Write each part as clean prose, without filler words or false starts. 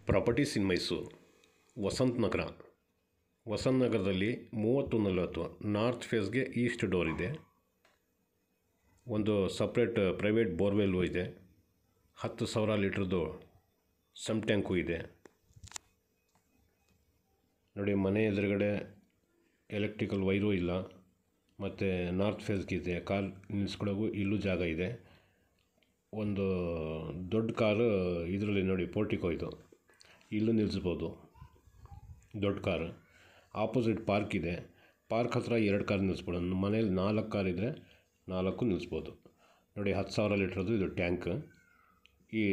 Properties ಇನ್ ಮೈಸೂರು. ವಸಂತ ನಗರದಲ್ಲಿ 3040 north ಫೇಸ್ಗೆ East door ಇದೆ. ಒಂದು ಸಪ್ರೇಟ್ ಪ್ರೈವೇಟ್ ಬೋರ್ವೆಲ್ಲು ಇದೆ. 10,000 ಲೀಟ್ರದ್ದು ಸಮ್ ಟ್ಯಾಂಕು ಇದೆ. ನೋಡಿ, ಮನೆ ಎದುರುಗಡೆ ಎಲೆಕ್ಟ್ರಿಕಲ್ ವೈರೂ ಇಲ್ಲ. ಮತ್ತು ನಾರ್ತ್ ಫೇಸ್ಗಿದೆ. ಕಾರ್ ನಿಲ್ಲಿಸ್ಕೊಳ್ಳೋಕ್ಕೂ ಇಲ್ಲೂ ಜಾಗ ಇದೆ. ಒಂದು ದೊಡ್ಡ ಕಾರು ಇದರಲ್ಲಿ ನೋಡಿ, ಪೋರ್ಟಿಕೋ ಇದು, ಇಲ್ಲೂ ನಿಲ್ಲಿಸ್ಬೋದು ದೊಡ್ಡ ಕಾರು. ಆಪೋಸಿಟ್ ಪಾರ್ಕ್ ಇದೆ. ಪಾರ್ಕ್ ಹತ್ರ 2 ಕಾರ್ ನಿಲ್ಲಿಸ್ಬೋದು. ಮನೇಲಿ 4 ಕಾರ್ ಇದ್ದರೆ 4 ನಿಲ್ಲಿಸ್ಬೋದು. ನೋಡಿ, 10,000 ಲೀಟ್ರದ್ದು ಇದು ಟ್ಯಾಂಕ್. ಈ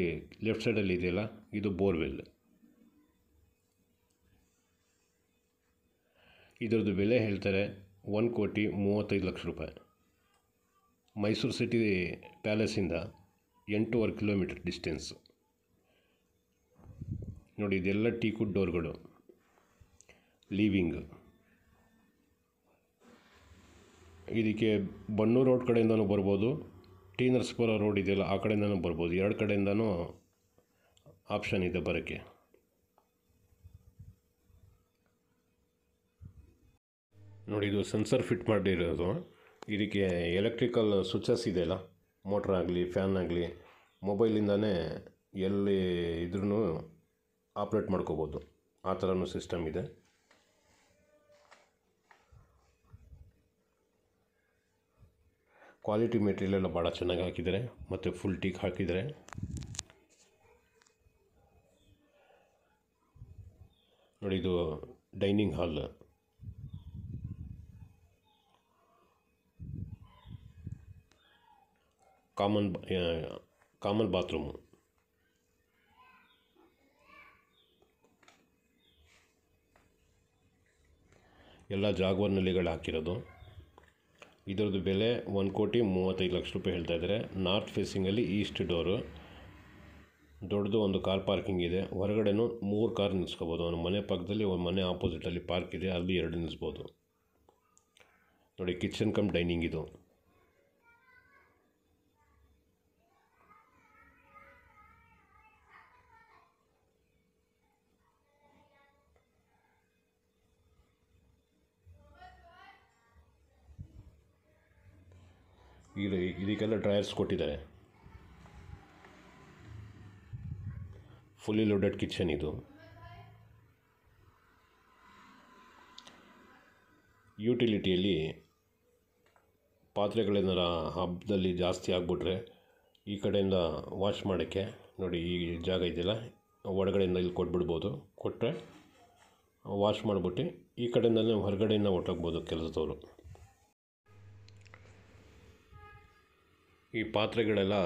ಲೆಫ್ಟ್ ಸೈಡಲ್ಲಿ ಇದೆಯಲ್ಲ, ಇದು ಬೋರ್ವೆಲ್. ಇದರದ್ದು ಬೆಲೆ ಹೇಳ್ತಾರೆ 1,35,00,000 ರೂಪಾಯಿ. ಮೈಸೂರು ಸಿಟಿ ಪ್ಯಾಲೇಸಿಂದ 8.5 ಕಿಲೋಮೀಟರ್ ಡಿಸ್ಟೆನ್ಸ್. ನೋಡಿ, ಇದೆಲ್ಲ ಟೀಕುಡ್ ಡೋರ್ಗಳು, ಲೀವಿಂಗ್. ಇದಕ್ಕೆ ಬನ್ನೂರು ರೋಡ್ ಕಡೆಯಿಂದನೂ ಬರ್ಬೋದು, ಟಿ ನರಸೀಪುರ ರೋಡ್ ಇದೆಯಲ್ಲ ಆ ಕಡೆಯಿಂದನೂ ಬರ್ಬೋದು. 2 ಕಡೆಯಿಂದನೂ ಆಪ್ಷನ್ ಇದೆ ಬರೋಕ್ಕೆ. ನೋಡಿ, ಇದು ಸೆನ್ಸರ್ ಫಿಟ್ ಮಾಡಿರೋದು. ಇದಕ್ಕೆ ಎಲೆಕ್ಟ್ರಿಕಲ್ ಸ್ವಿಚಸ್ ಇದೆಯಲ್ಲ, ಮೋಟ್ರ್ ಆಗಲಿ ಫ್ಯಾನ್ ಆಗಲಿ ಮೊಬೈಲಿಂದನೇ ಎಲ್ಲಿ ಇದ್ರೂ ಆಪ್ರೇಟ್ ಮಾಡ್ಕೋಬೋದು. ಆ ಥರನೂ ಸಿಸ್ಟಮ್ ಇದೆ. ಕ್ವಾಲಿಟಿ ಮೆಟೀರಿಯಲ್ ಎಲ್ಲ ಭಾಳ ಚೆನ್ನಾಗಿ ಹಾಕಿದ್ದಾರೆ ಮತ್ತು ಫುಲ್ ಟೀಕ್ ಹಾಕಿದ್ದಾರೆ. ನೋಡಿ, ಇದು ಡೈನಿಂಗ್ ಹಾಲ್. Common bathroom. ಎಲ್ಲ ಜಾಗ್ವಾರ್ ನಲ್ಲಿಗಳು ಹಾಕಿರೋದು. ಇದರದ್ದು ಬೆಲೆ 1,35,00,000 ರೂಪಾಯಿ ಹೇಳ್ತಾ ಇದ್ದಾರೆ. ನಾರ್ತ್ ಫೇಸಿಂಗಲ್ಲಿ ಈಸ್ಟ್ ಡೋರು. ದೊಡ್ಡದು ಒಂದು ಕಾರ್ ಪಾರ್ಕಿಂಗ್ ಇದೆ. ಹೊರಗಡೆನೂ 3 ಕಾರ್ ನಿಲ್ಲಿಸ್ಕೋಬೋದು. ಅವನ ಮನೆ ಪಕ್ಕದಲ್ಲಿ ಒಂದು ಮನೆ ಆಪೋಸಿಟಲ್ಲಿ ಪಾರ್ಕ್ ಇದೆ, ಅಲ್ಲಿ 2 ನಿಲ್ಲಿಸ್ಬೋದು. ನೋಡಿ, ಕಿಚನ್ ಕಮ್ ಡೈನಿಂಗ್ ಇದು. ಇದಕ್ಕೆಲ್ಲ ಡ್ರೈಯರ್ಸ್ ಕೊಟ್ಟಿದ್ದಾರೆ. ಫುಲ್ಲಿ ಲೋಡೆಡ್ ಕಿಚನ್ ಇದು. ಯುಟಿಲಿಟಿಯಲ್ಲಿ ಪಾತ್ರೆಗಳೇನಾರ ಹಬ್ಬದಲ್ಲಿ ಜಾಸ್ತಿ ಆಗಿಬಿಟ್ರೆ ಈ ಕಡೆಯಿಂದ ವಾಶ್ ಮಾಡೋಕ್ಕೆ ನೋಡಿ, ಈ ಜಾಗ ಇದೆಯಲ್ಲ, ಒಳಗಡೆಯಿಂದ ಇಲ್ಲಿ ಕೊಟ್ಬಿಡ್ಬೋದು. ಕೊಟ್ಟರೆ ವಾಶ್ ಮಾಡಿಬಿಟ್ಟು ಈ ಕಡೆಯಿಂದಲೇ ಹೊರಗಡೆಯಿಂದ ಹೊಟ್ಟೋಗ್ಬೋದು ಕೆಲಸದವರು. ಈ ಪಾತ್ರೆಗಳೆಲ್ಲ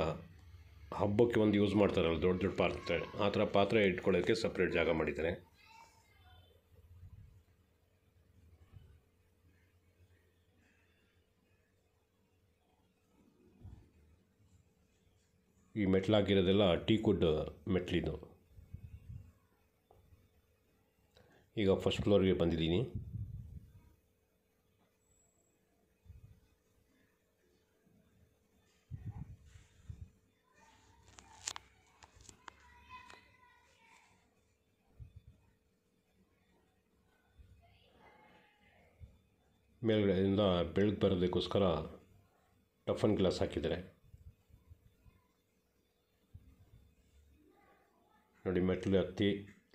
ಹಬ್ಬಕ್ಕೆ ಒಂದು ಯೂಸ್ ಮಾಡ್ತಾರಲ್ಲ, ದೊಡ್ಡ ದೊಡ್ಡ ಪಾತ್ರೆ, ಆ ಥರ ಪಾತ್ರೆ ಇಟ್ಕೊಳ್ಳೋಕ್ಕೆ ಸಪ್ರೇಟ್ ಜಾಗ ಮಾಡಿದ್ದಾರೆ. ಈ ಮೆಟ್ಲಾಗಿರೋದೆಲ್ಲ ಟೀಕುಡ್ ಮೆಟ್ಲಿದು. ಈಗ ಫಸ್ಟ್ ಫ್ಲೋರ್ಗೆ ಬಂದಿದ್ದೀನಿ. ಮೇಲ್ಗಡೆಯಿಂದ ಬೆಳಕು ಬರೋದಕ್ಕೋಸ್ಕರ ಟಫನ್ ಗ್ಲಾಸ್ ಹಾಕಿದ್ದಾರೆ. ನೋಡಿ, ಮೆಟ್ಲು ಹತ್ತಿ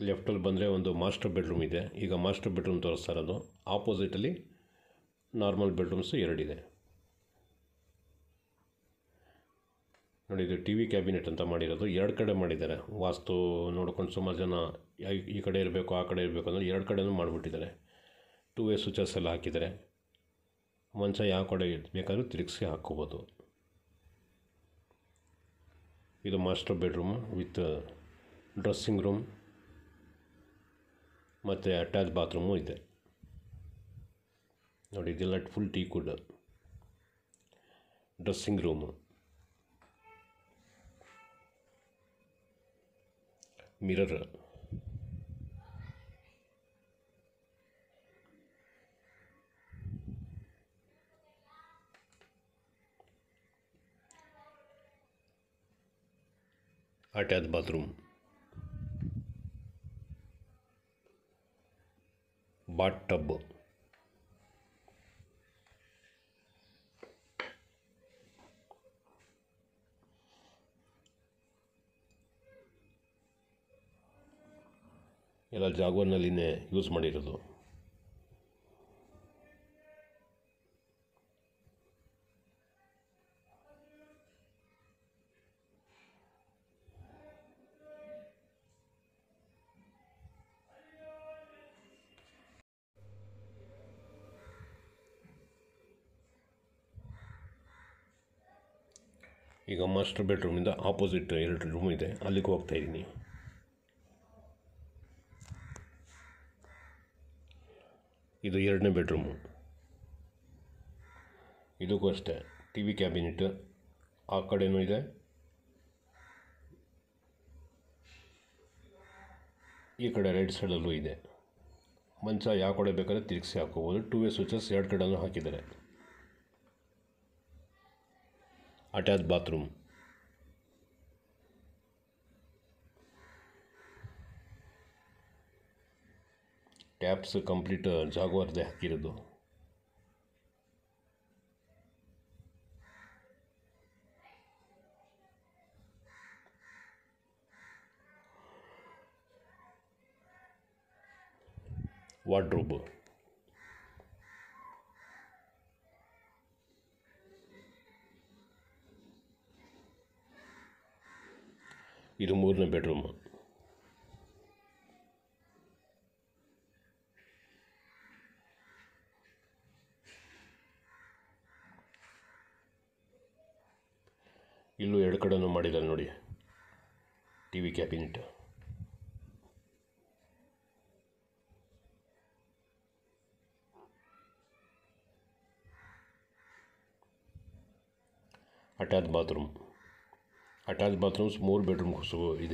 ಲೆಫ್ಟಲ್ಲಿ ಬಂದರೆ ಒಂದು ಮಾಸ್ಟರ್ ಬೆಡ್ರೂಮ್ ಇದೆ. ಈಗ ಮಾಸ್ಟರ್ ಬೆಡ್ರೂಮ್ ತೋರಿಸ್ತಾ ಇರೋದು. ಆಪೋಸಿಟಲ್ಲಿ ನಾರ್ಮಲ್ ಬೆಡ್ರೂಮ್ಸು 2 ಇದೆ. ನೋಡಿ, ಇದು ಟಿ ವಿ ಕ್ಯಾಬಿನೆಟ್ ಅಂತ ಮಾಡಿರೋದು. 2 ಕಡೆ ಮಾಡಿದ್ದಾರೆ. ವಾಸ್ತು ನೋಡ್ಕೊಂಡು ಸುಮಾರು ಜನ ಈ ಕಡೆ ಇರಬೇಕು ಆ ಕಡೆ ಇರಬೇಕು ಅಂದರೆ 2 ಕಡೆನೂ ಮಾಡಿಬಿಟ್ಟಿದ್ದಾರೆ. 2 ವೇ ಸ್ವಿಚಸ್ ಎಲ್ಲ ಹಾಕಿದ್ದಾರೆ. ಮಂಚ ಯಾವ ಕಡೆ ಬೇಕಾದರೂ ತಿರುಗಿಸಿ ಹಾಕ್ಕೋಬೋದು. ಇದು master bedroom with dressing room ಮತ್ತು ಅಟ್ಯಾಚ್ ಬಾತ್ರೂಮು ಇದೆ. ನೋಡಿ, ಇದೆಲ್ಲ full teakwood. Dressing room, mirror, attach bathroom. Bath tub. ಎಲ್ಲ ಜಾಗ್ವಾರ್ನಲ್ಲಿನೇ ಯೂಸ್ ಮಾಡಿರೋದು. ಈಗ ಮಾಸ್ಟರ್ ಬೆಡ್ರೂಮಿಂದ ಆಪೋಸಿಟ್ 2 ರೂಮ್ ಇದೆ, ಅಲ್ಲಿಗೆ ಹೋಗ್ತಾಯಿದ್ದೀನಿ. ಇದು 2ನೇ ಬೆಡ್ರೂಮು. ಇದಕ್ಕೂ ಅಷ್ಟೇ ಟಿ ವಿ ಕ್ಯಾಬಿನೆಟ್ ಆ ಕಡೆನೂ ಇದೆ, ಈ ಕಡೆ ರೈಟ್ ಸೈಡಲ್ಲೂ ಇದೆ. ಮಂಚ ಯಾವ ಕಡೆ ಬೇಕಾದ್ರೆ ತಿರುಗಿಸಿ ಹಾಕೋಬೋದು. 2 ವೇ ಸ್ವಿಚಸ್ 2 ಕಡೆನೂ ಹಾಕಿದ್ದಾರೆ. Attach bathroom. ಟ್ಯಾಪ್ಸ್ ಕಂಪ್ಲೀಟ್ ಜಾಗ್ವಾರ್ದೇ ಹಾಕಿರೋದು. ವಾರ್ಡ್ರೋಬ್. ಇದು 3ನೇ ಬೆಡ್ರೂಮ್. ಇಲ್ಲೂ 2 ಕಡೆನೂ ಮಾಡಿದ್ದಾರೆ ನೋಡಿ T V cabinet. Attach bathrooms 3 ಬೆಡ್ರೂಮ್ಗೂ ಇದೆ.